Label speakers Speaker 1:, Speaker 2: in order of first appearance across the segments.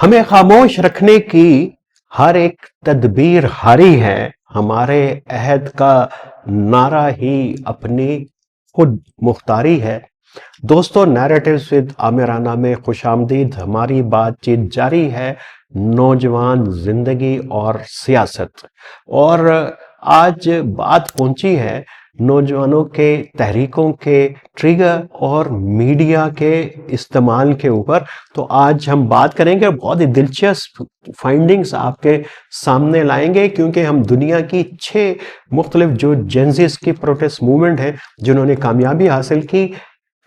Speaker 1: हमें खामोश रखने की हर एक तदबीर हारी है। हमारे अहद का नारा ही अपनी खुद मुख्तारी है। दोस्तों, नैरेटिव्स विद आमिराना में खुशामदीद। हमारी बातचीत जारी है, नौजवान जिंदगी और सियासत। और आज बात पहुंची है नौजवानों के तहरीकों के ट्रिगर और मीडिया के इस्तेमाल के ऊपर। तो आज हम बात करेंगे, बहुत ही दिलचस्प फाइंडिंग्स आपके सामने लाएंगे, क्योंकि हम दुनिया की 6 मुख्तलिफ जो जेंजिस की प्रोटेस्ट मूवमेंट है जिन्होंने कामयाबी हासिल की,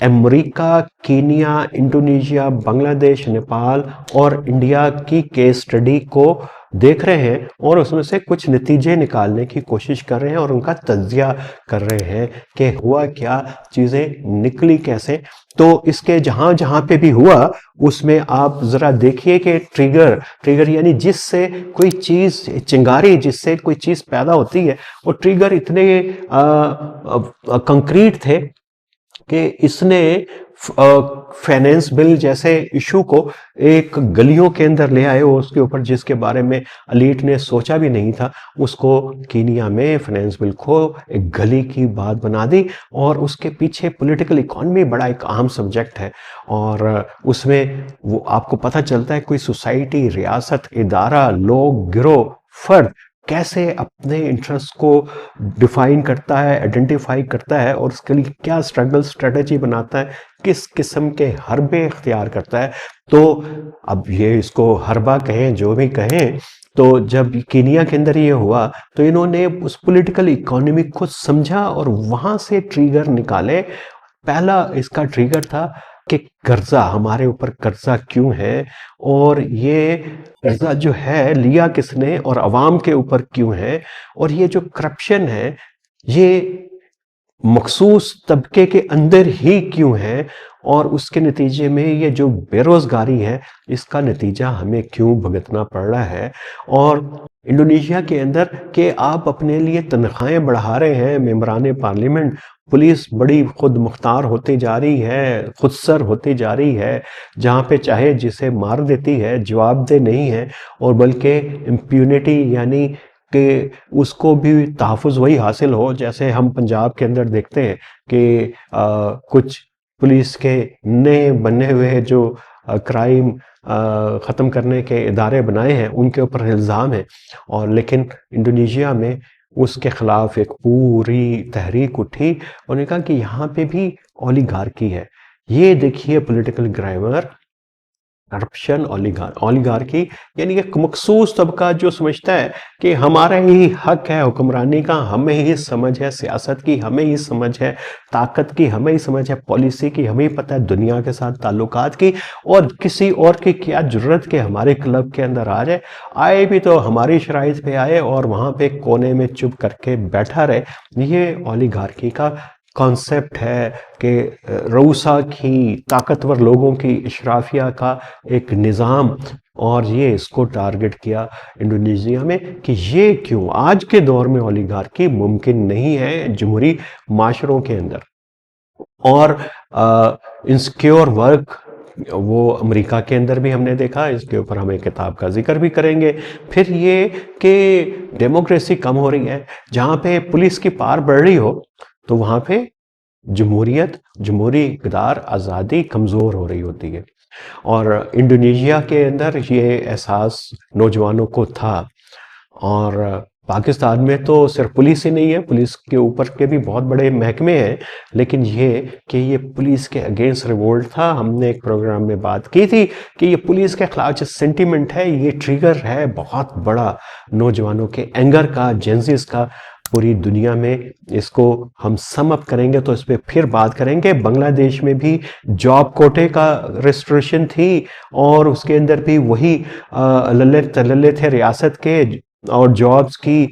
Speaker 1: America, Kenya, Indonesia, Bangladesh, Nepal और इंडिया की केस स्टडी को देख रहे हैं और उसमें से कुछ नतीजे निकालने की कोशिश कर रहे हैं और उनका तज्जिया कर रहे हैं कि हुआ क्या, चीज़ें निकली कैसे। तो इसके जहां जहां पे भी हुआ उसमें आप जरा देखिए कि ट्रिगर यानी जिससे कोई चीज, चिंगारी जिससे कोई चीज पैदा होती है, वो ट्रिगर इतने कंक्रीट थे कि इसने फाइनेंस बिल जैसे इशू को एक गलियों के अंदर ले आए, उसके ऊपर जिसके बारे में अलीट ने सोचा भी नहीं था, उसको कीनिया में फाइनेंस बिल को एक गली की बात बना दी। और उसके पीछे पॉलिटिकल इकोनॉमी बड़ा एक अहम सब्जेक्ट है और उसमें वो आपको पता चलता है कोई सोसाइटी, रियासत, इदारा, लोग, गिरोह, फर्द कैसे अपने इंटरेस्ट को डिफाइन करता है, आइडेंटिफाई करता है और उसके लिए क्या स्ट्रगल स्ट्रेटजी बनाता है, किस किस्म के हरबे इख्तियार करता है। तो अब ये इसको हरबा कहें, जो भी कहें, तो जब कीनिया के अंदर ये हुआ तो इन्होंने उस पॉलिटिकल इकोनॉमी को समझा और वहां से ट्रिगर निकाले। पहला इसका ट्रिगर था कि कर्जा, हमारे ऊपर कर्जा क्यों है और ये कर्जा जो है लिया किसने और अवाम के ऊपर क्यों है, और ये जो करप्शन है ये मखसूस तबके के अंदर ही क्यों है, और उसके नतीजे में ये जो बेरोजगारी है इसका नतीजा हमें क्यों भुगतना पड़ रहा है। और इंडोनेशिया के अंदर कि आप अपने लिए तनख्वाहें बढ़ा रहे हैं, मेंबरान पार्लियामेंट, पुलिस बड़ी खुद मुख्तार होती जा रही है, खुदसर होती जा रही है, जहाँ पे चाहे जिसे मार देती है, जवाबदेह नहीं है, और बल्कि इम्प्यूनिटी यानी कि उसको भी तहफ़्फ़ुज़ वही हासिल हो जैसे हम पंजाब के अंदर देखते हैं कि कुछ पुलिस के नए बने हुए जो क्राइम ख़त्म करने के इदारे बनाए हैं उनके ऊपर इल्ज़ाम है। और लेकिन इंडोनेशिया में उसके ख़िलाफ़ एक पूरी तहरीक उठी। उन्होंने कहा कि यहाँ पे भी ओलिगार्की है। ये देखिए पॉलिटिकल ग्रामर, करप्शन, ओलिगार्की यानी एक मखसूस तबका जो समझता है कि हमारा ही हक है हुक्मरानी का, हमें ही समझ है सियासत की, हमें ही समझ है ताकत की, हमें ही समझ है पॉलिसी की, हमें ही पता है दुनिया के साथ ताल्लुकात की, और किसी और की क्या जरूरत के हमारे क्लब के अंदर आ जाए, आए भी तो हमारी शराइत पे आए और वहाँ पे कोने में चुप करके बैठा रहे। ये ओलिगार्की का कॉन्सेप्ट है कि रऊसा की, ताकतवर लोगों की इशराफिया का एक निज़ाम, और ये इसको टारगेट किया इंडोनेशिया में कि ये क्यों आज के दौर में ओलिगार्की मुमकिन नहीं है जमहूरी माशरों के अंदर। और इनसिक्योर वर्क वो अमेरिका के अंदर भी हमने देखा, इसके ऊपर हम एक किताब का जिक्र भी करेंगे। फिर ये कि डेमोक्रेसी कम हो रही है, जहाँ पे पुलिस की पावर बढ़ रही हो तो वहाँ पे जमहूरियत, जमहूरी इक़्तिदार, आज़ादी कमज़ोर हो रही होती है। और इंडोनेशिया के अंदर ये एहसास नौजवानों को था। और पाकिस्तान में तो सिर्फ पुलिस ही नहीं है, पुलिस के ऊपर के भी बहुत बड़े महकमे हैं, लेकिन ये कि ये पुलिस के अगेंस्ट रिवोल्ट था। हमने एक प्रोग्राम में बात की थी कि ये पुलिस के खिलाफ जो सेंटिमेंट है ये ट्रिगर है बहुत बड़ा नौजवानों के एंगर का, जेंजिस का, पूरी दुनिया में। इसको हम सम अप करेंगे तो इस पर फिर बात करेंगे। बांग्लादेश में भी जॉब कोटे का रेस्ट्रिक्शन थी और उसके अंदर भी वही लल्ले तल्ले थे रियासत के, और जॉब्स की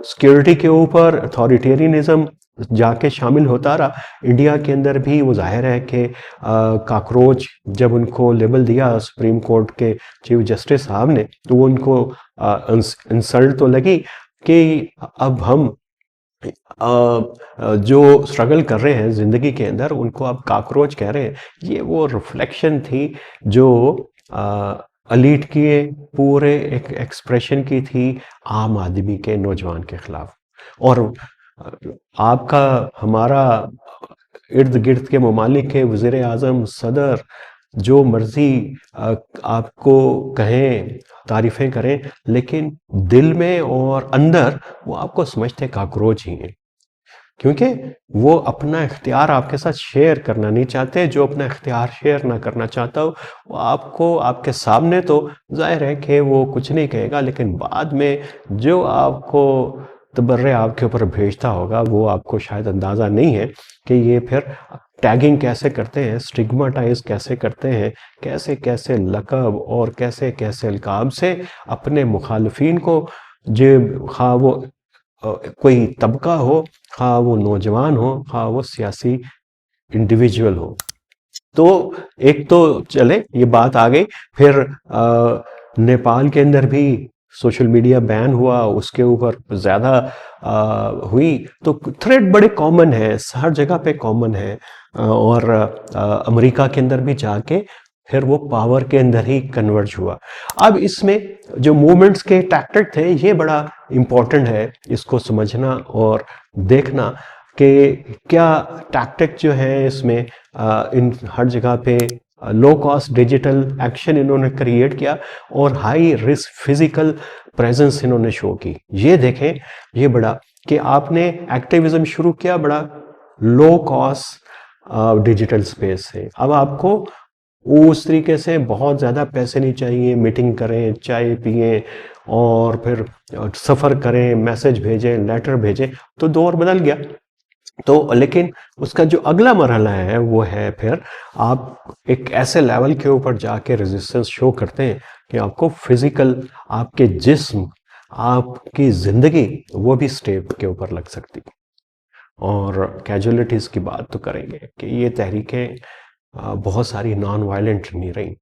Speaker 1: सिक्योरिटी के ऊपर अथॉरिटेरियनिज्म जाके शामिल होता रहा। इंडिया के अंदर भी वो जाहिर है कि काकरोच जब उनको लेबल दिया सुप्रीम कोर्ट के चीफ जस्टिस साहब ने, तो वो उनको इंसल्ट तो लगी कि अब हम जो स्ट्रगल कर रहे हैं ज़िंदगी के अंदर उनको आप काकरोच कह रहे हैं। ये वो रिफ्लेक्शन थी जो अलीट की पूरे एक एक्सप्रेशन की थी आम आदमी के नौजवान के खिलाफ। और अ, आपका हमारा इर्द गिर्द के ममालिक के वज़ीर आज़म, सदर, जो मर्जी आपको कहें, तारीफें करें, लेकिन दिल में और अंदर वो आपको समझते काकरोच ही हैं, क्योंकि वो अपना इख्तियार आपके साथ शेयर करना नहीं चाहते। जो अपना इख्तियार शेयर ना करना चाहता हो, वो आपको आपके सामने तो जाहिर है कि वो कुछ नहीं कहेगा, लेकिन बाद में जो आपको तबर्रे आपके ऊपर भेजता होगा, वो आपको शायद अंदाज़ा नहीं है कि ये फिर टैगिंग कैसे करते हैं, स्टिग्माटाइज कैसे करते हैं, कैसे कैसे लक़ब और कैसे कैसे अलक़ाब से अपने मुखालफिन को, जो खा वो कोई तबका हो, खा वो नौजवान हो, खा वो सियासी इंडिविजुअल हो। तो एक तो चले ये बात आ गई। फिर नेपाल के अंदर भी सोशल मीडिया बैन हुआ, उसके ऊपर ज़्यादा हुई। तो थ्रेड बड़े कॉमन है, हर जगह पे कॉमन है। और अमेरिका के अंदर भी जाके फिर वो पावर के अंदर ही कन्वर्ज हुआ। अब इसमें जो मूवमेंट्स के टैक्टिक थे, ये बड़ा इम्पोर्टेंट है इसको समझना और देखना कि क्या टैक्टिक जो है इसमें इन हर जगह पे लो कॉस्ट डिजिटल एक्शन इन्होंने क्रिएट किया और हाई रिस्क फिजिकल प्रेजेंस इन्होंने शो की। ये देखें, ये बड़ा कि आपने एक्टिविज्म शुरू किया बड़ा लो कॉस्ट डिजिटल स्पेस से। अब आपको उस तरीके से बहुत ज़्यादा पैसे नहीं चाहिए, मीटिंग करें, चाय पिए और फिर सफ़र करें, मैसेज भेजें, लेटर भेजें, तो दौर बदल गया। तो लेकिन उसका जो अगला मरहला है वो है फिर आप एक ऐसे लेवल के ऊपर जाके रेजिस्टेंस शो करते हैं कि आपको फिजिकल, आपके जिस्म, आपकी ज़िंदगी वो भी स्टेप के ऊपर लग सकती है। और कैजुअलिटीज़ की बात तो करेंगे कि ये तहरीकें बहुत सारी नॉन वायलेंट नहीं रही,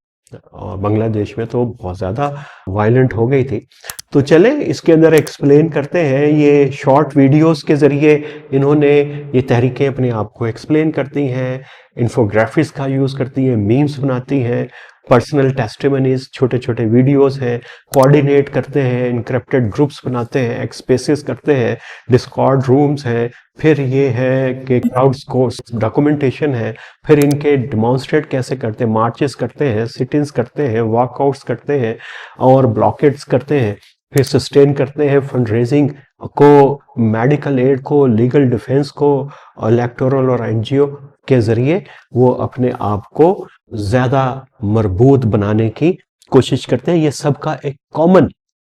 Speaker 1: और बांग्लादेश में तो बहुत ज़्यादा वायलेंट हो गई थी। तो चले इसके अंदर एक्सप्लेन करते हैं। ये शॉर्ट वीडियोस के ज़रिए इन्होंने ये तहरीकें अपने आप को एक्सप्लेन करती हैं, इन्फोग्राफिक्स का यूज़ करती हैं, मीम्स बनाती हैं, पर्सनल टेस्टिमनीज, छोटे छोटे वीडियोस हैं, कोऑर्डिनेट करते हैं, इनक्रिप्टेड ग्रुप्स बनाते हैं, एक्सपेसेस करते हैं, डिस्कॉर्ड रूम्स हैं, फिर ये है कि क्राउड्स को डॉक्यूमेंटेशन है, फिर इनके डिमॉन्स्ट्रेट कैसे करते हैं, मार्चेस करते हैं, सिटिंग्स करते हैं, वॉकआउट्स करते हैं और ब्लॉकेट्स करते हैं, फिर सस्टेन करते हैं फंड रेजिंग को, मेडिकल एड को, लीगल डिफेंस को, इलेक्टोरल और एनजीओ के जरिए वो अपने आप को ज़्यादा मजबूत बनाने की कोशिश करते हैं। ये सबका एक कॉमन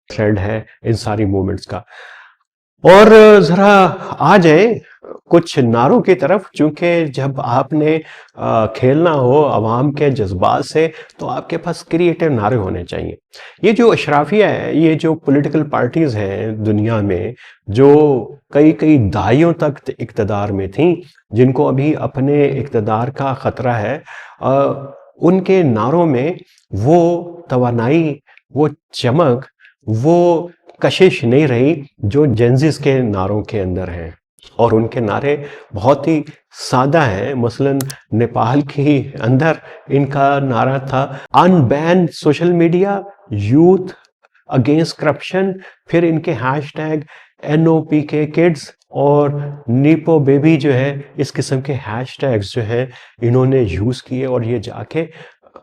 Speaker 1: थ्रेड है इन सारी मूवमेंट्स का। और ज़रा आ जाए कुछ नारों की तरफ, क्योंकि जब आपने खेलना हो अवाम के जज्बात से तो आपके पास क्रिएटिव नारे होने चाहिए। ये जो अशराफिया है, ये जो पॉलिटिकल पार्टीज़ हैं दुनिया में, जो कई कई दहाइयों तक इक़्तिदार में थीं, जिनको अभी अपने इक़्तिदार का ख़तरा है, उनके नारों में वो तवानाई, वो चमक, वो कशिश नहीं रही जो जेंजिस के नारों के अंदर है। और उनके नारे बहुत ही सादा हैं। मसलन नेपाल के अंदर इनका नारा था unban social media, youth against corruption. फिर इनके हैशटैग NOPK किड्स और नीपो बेबी जो है, इस किस्म के हैशटैग्स जो है इन्होंने यूज़ किए, और ये जाके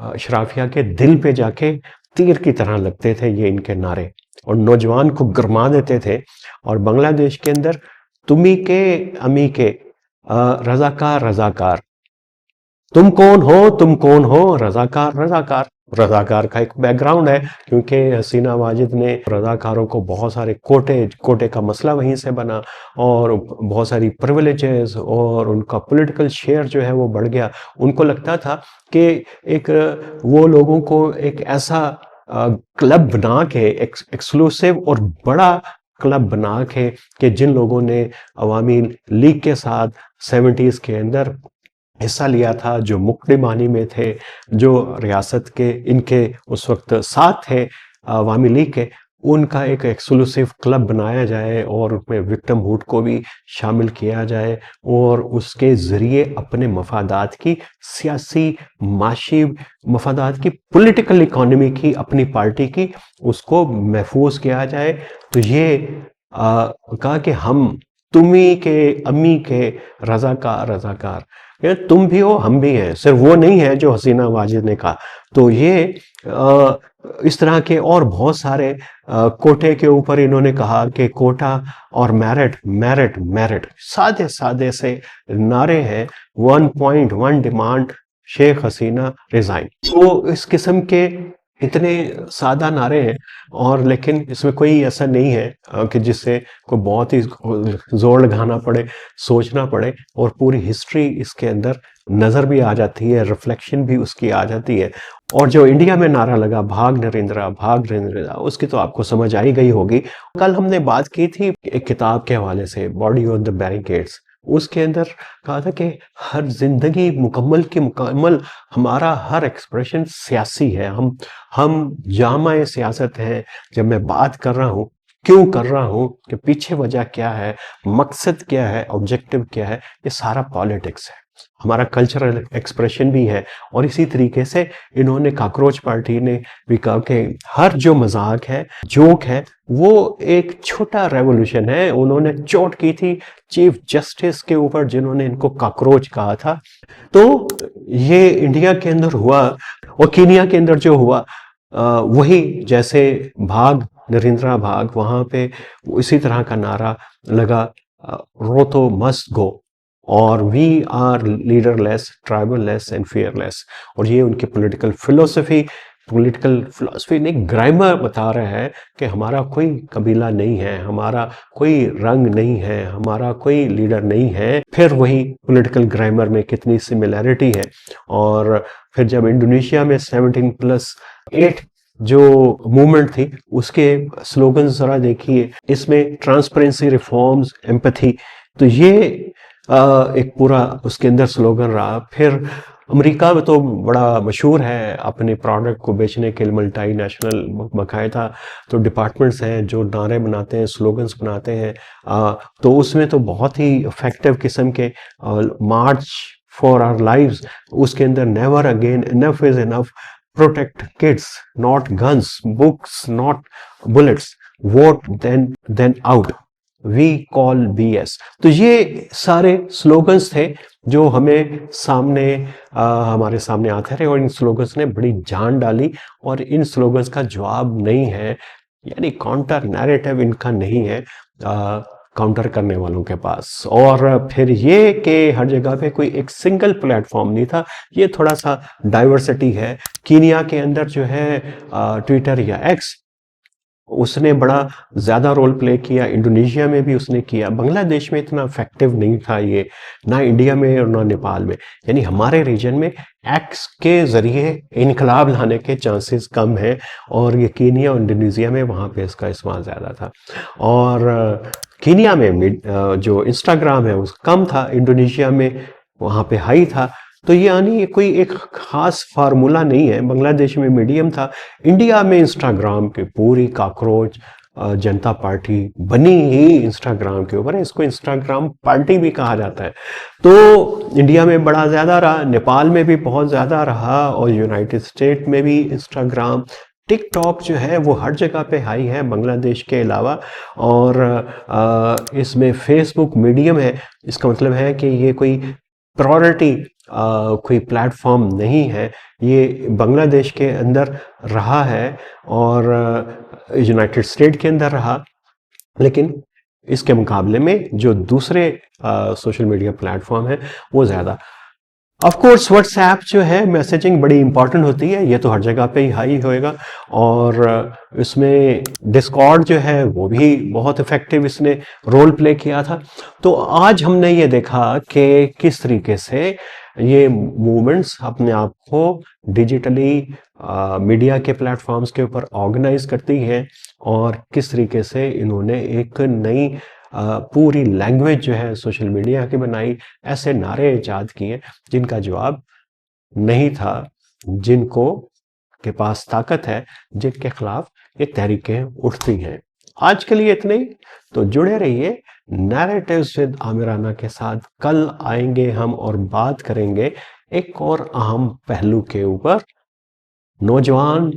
Speaker 1: अशराफिया के दिल पे जाके तीर की तरह लगते थे ये इनके नारे, और नौजवान को गरमा देते थे। और बांग्लादेश के अंदर तुम्ही के अमी के रजाकार रजाकार, तुम कौन हो, तुम कौन हो, रजाकार रजाकार। रजाकार का एक बैकग्राउंड है, क्योंकि हसीना वाजिद ने रजाकारों को बहुत सारे कोटे का मसला वहीं से बना, और बहुत सारी प्रिविलेजेस और उनका पॉलिटिकल शेयर जो है वो बढ़ गया। उनको लगता था कि एक वो लोगों को एक ऐसा क्लब बना के, एक्सक्लूसिव और बड़ा क्लब बना के, कि जिन लोगों ने अवामी लीग के साथ 70s के अंदर हिस्सा लिया था, जो मुक्ति बानी में थे, जो रियासत के इनके उस वक्त साथ थे अवामी लीग के, उनका एक एक्सक्लूसिव क्लब बनाया जाए और उसमें विक्टिमहुड को भी शामिल किया जाए और उसके ज़रिए अपने मफादात की सियासी, माशी मफादात की, पॉलिटिकल इकोनॉमी की, अपनी पार्टी की, उसको महफूज किया जाए। तो ये कहा कि हम तुम्ही के, अम्मी के रजाकार रजाकार, ये तुम भी हो हम भी हैं, सिर्फ वो नहीं है जो हसीना वाजिद ने कहा। तो ये इस तरह के और बहुत सारे कोटे के ऊपर इन्होंने कहा कि कोटा और मेरिट मेरिट मेरिट, सादे सादे से नारे हैं। 1.1 डिमांड, शेख हसीना रिजाइन। तो इस किस्म के इतने सादा नारे हैं, और लेकिन इसमें कोई ऐसा नहीं है कि जिससे कोई बहुत ही जोर लगाना पड़े, सोचना पड़े, और पूरी हिस्ट्री इसके अंदर नजर भी आ जाती है, रिफ्लेक्शन भी उसकी आ जाती है। और जो इंडिया में नारा लगा भाग नरेंद्रा, उसकी तो आपको समझ आई गई होगी। कल हमने बात की थी एक किताब के हवाले से, बॉडी ऑन द बैरिकेड्स। उसके अंदर कहा था कि हर जिंदगी मुकम्मल की मुकम्मल हमारा हर एक्सप्रेशन सियासी है। हम जामा सियासत हैं। जब मैं बात कर रहा हूँ, क्यों कर रहा हूँ, कि पीछे वजह क्या है, मकसद क्या है, ऑब्जेक्टिव क्या है, ये सारा पॉलिटिक्स है। हमारा कल्चरल एक्सप्रेशन भी है। और इसी तरीके से इन्होंने, कॉकरोच पार्टी ने भी कहा कि हर जो मजाक है, जोक है, वो एक छोटा रेवोल्यूशन है। उन्होंने चोट की थी चीफ जस्टिस के ऊपर, जिन्होंने इनको कॉकरोच कहा था। तो ये इंडिया के अंदर हुआ, और कीनिया के अंदर जो हुआ वही, जैसे भाग नरेंद्रा भाग, वहां पे इसी तरह का नारा लगा, रोतो मस्ट गो, और we are leaderless, triballess and fearless. और ये उनकी पॉलिटिकल फिलोसफी नहीं, ग्रामर बता रहा है कि हमारा कोई कबीला नहीं है, हमारा कोई रंग नहीं है, हमारा कोई लीडर नहीं है। फिर वही पॉलिटिकल ग्रामर में कितनी सिमिलैरिटी है। और फिर जब इंडोनेशिया में 17+8 जो मूवमेंट थी, उसके स्लोगन जरा देखिए, इसमें ट्रांसपेरेंसी, रिफॉर्म्स, एम्पैथी, तो ये एक पूरा उसके अंदर स्लोगन रहा। फिर अमेरिका में तो बड़ा मशहूर है अपने प्रोडक्ट को बेचने के लिए, मल्टी नेशनल बाकायदा तो डिपार्टमेंट्स हैं जो नारे बनाते हैं, स्लोगन्स बनाते हैं। तो उसमें तो बहुत ही इफेक्टिव किस्म के मार्च फॉर आवर लाइव्स, उसके अंदर never again, enough is enough, protect kids not guns, books not bullets, vote them out, we call BS। तो ये सारे स्लोगन्स थे जो हमें सामने हमारे सामने आते रहे, और इन स्लोगन्स ने बड़ी जान डाली। और इन स्लोगन्स का जवाब नहीं है, यानी काउंटर नैरेटिव इनका नहीं है काउंटर करने वालों के पास। और फिर ये कि हर जगह पे कोई एक सिंगल प्लेटफॉर्म नहीं था, ये थोड़ा सा डाइवर्सिटी है। कीनिया के अंदर जो है ट्विटर या एक्स, उसने बड़ा ज्यादा रोल प्ले किया, इंडोनेशिया में भी उसने किया। बांग्लादेश में इतना इफेक्टिव नहीं था ये, ना इंडिया में और ना नेपाल में। यानी हमारे रीजन में एक्स के जरिए इनकलाब लाने के चांसेस कम है, और ये कीनिया और इंडोनेशिया में वहाँ पे इसका इस्तेमाल ज़्यादा था। और कीनिया में जो इंस्टाग्राम है उस कम था, इंडोनेशिया में वहाँ पे हाई था। तो ये यानी ये कोई एक खास फार्मूला नहीं है। बांग्लादेश में मीडियम था, इंडिया में इंस्टाग्राम की पूरी कॉकरोच जनता पार्टी बनी ही इंस्टाग्राम के ऊपर है। इसको इंस्टाग्राम पार्टी भी कहा जाता है। तो इंडिया में बड़ा ज़्यादा रहा, नेपाल में भी बहुत ज़्यादा रहा, और यूनाइटेड स्टेट में भी इंस्टाग्राम, टिकटॉक जो है वो हर जगह पे हाई है बांग्लादेश के अलावा। और इसमें फेसबुक मीडियम है। इसका मतलब है कि ये कोई प्रायोरिटी कोई प्लेटफॉर्म नहीं है, ये बांग्लादेश के अंदर रहा है और यूनाइटेड स्टेट के अंदर रहा। लेकिन इसके मुकाबले में जो दूसरे सोशल मीडिया प्लेटफॉर्म है वो ज़्यादा। ऑफ कोर्स व्हाट्सएप जो है, मैसेजिंग बड़ी इंपॉर्टेंट होती है, ये तो हर जगह पे ही हाई होएगा। और इसमें डिस्कॉर्ड जो है वो भी बहुत इफेक्टिव इसने रोल प्ले किया था। तो आज हमने ये देखा कि किस तरीके से ये मूवमेंट्स अपने आप को डिजिटली मीडिया के प्लेटफॉर्म्स के ऊपर ऑर्गेनाइज करती हैं, और किस तरीके से इन्होंने एक नई पूरी लैंग्वेज जो है सोशल मीडिया की बनाई, ऐसे नारे इजाद किए जिनका जवाब नहीं था, जिनको के पास ताकत है जिनके खिलाफ ये तहरीकें उठती हैं। आज के लिए इतने ही। तो जुड़े रहिए नैरेटिव्स विद आमिराना के साथ। कल आएंगे हम और बात करेंगे एक और अहम पहलू के ऊपर, नौजवान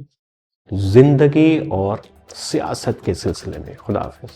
Speaker 1: जिंदगी और सियासत के सिलसिले में। खुदा हाफिज।